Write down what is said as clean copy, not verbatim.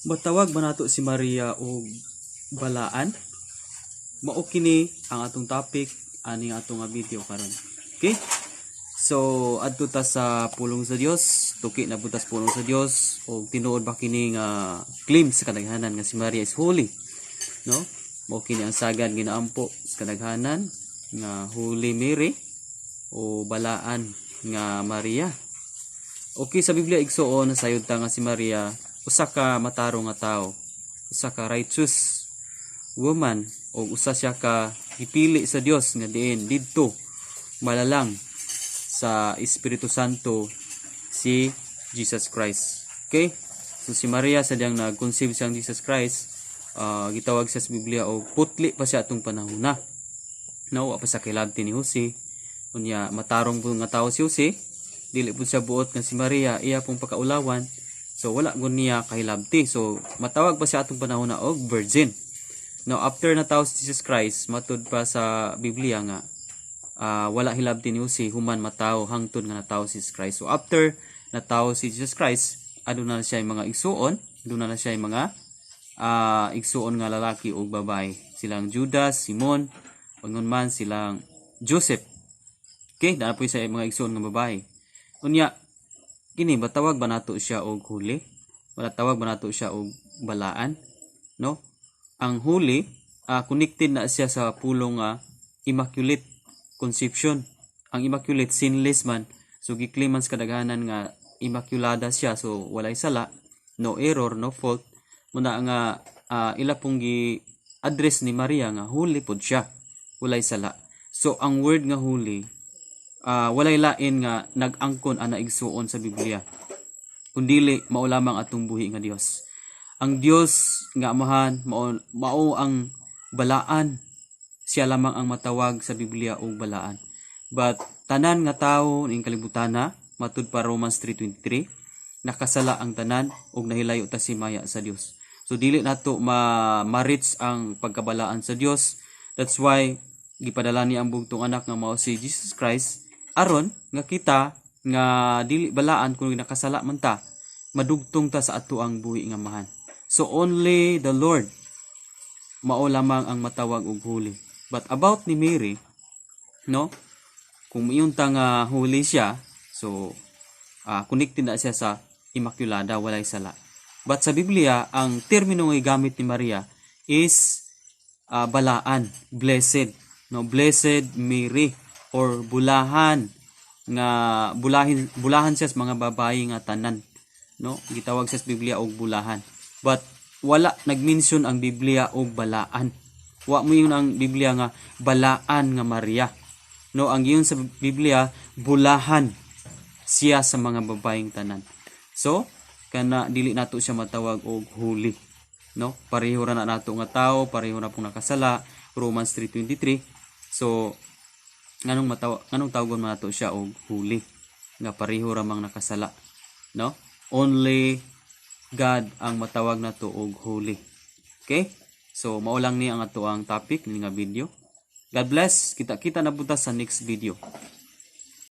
Matawag ba nato si Maria og balaan? Mao kini ang atong topic ani atong video karon. Okay? So adto ta sa pulong sa Dios, tuki na butas pulong sa Dios og tinuod ba kini nga claim sa kadaghanan nga si Maria is holy, no? Mao kini ang sagad ginaampo sa kadaghanan nga Holy Mary o balaan nga Maria. Okay, sa Biblia igsuon sayod ta nga si Maria usa ka matarong nga tawo, usa ka righteous woman o usa siya ka gipili sa Dios nga diin didto malalang sa Espiritu Santo si Jesus Christ. Okay? So si Maria sa diyang nag-conceive siyang Jesus Christ, gitawag siya sa Biblia o putli pa siya atong panahon na. No, wa pa sa kilabti ni Jose. Unya matarong po nga tawo si Jose, dili po siya buot nga si Maria, iya pong pakaulawan. So wala gud niya kahilabti. So matawag pa siya atong panahon na og virgin. Now after natawo si Jesus Christ, matud pa sa Biblia nga wala hilabti ni Jose human matawo hangtod nga natawo si Jesus Christ. So after natawo si Jesus Christ, aduna na siya mga igsuon, aduna na siya mga igsuon nga lalaki o babae. Silang Judas, Simon, pangon man silang Joseph. Okay, naa po sa mga igsuon nga babae. Unya kini batawag ba nato siya og huli? Wala tawag ba nato siya og balaan? No? Ang huli, connected na siya sa pulong Immaculate Conception. Ang Immaculate sinless man. So giklaman sa kadaghanan nga immaculada siya, so walay sala, no error, no fault. Muna nga ila pong gi-address ni Maria nga huli pod siya, walay sala. So ang word nga huli, walay lain nga nag-angkon ana igsuon sa Biblia, kundili mao lamang atong buhi nga Dios. Ang Dios nga Amahan mao ang balaan, siya lamang ang matawag sa Biblia og balaan. But tanan nga tawo ning kalibutana, matud pa Romans 3:23, nakasala ang tanan og nahilayo ta si maya sa Dios. So dili nato ma-reach ang pagkabalaan sa Dios. That's why gipadala ni ang bugtong anak nga mao si Jesus Christ aron nga kita nga dili balaan kung nakasala man ta, madugtong ta sa ato ang buhi nga Amahan. So only the Lord mao lamang ang matawag og holy. But about ni Mary, no? Kung iyon ta nga holy siya, so connected na siya sa Immaculada, walay sala. But sa Biblia, ang termino nga gamit ni Maria is balaan, blessed, no? Blessed Mary or bulahan nga bulahan siya sa mga babayi nga tanan, no? Gitawag siya sa Biblia og bulahan. But wala nagmention ang Biblia og balaan. Wa mo yun ang Biblia nga balaan nga Maria. No, ang yun sa Biblia bulahan siya sa mga babayeng tanan. So kana dili nato siya matawag og holy, no? Pareho ra na nato nga tawo, pareho na pong nakasala, Romans 3:23. So nganong tawagon man nato siya og holy nga pareho ra mang nakasala, no? Only God ang matawag nato og holy. Okay? So mao lang ni ang ato ang topic ni nga video. God bless. Kita na buta sa next video.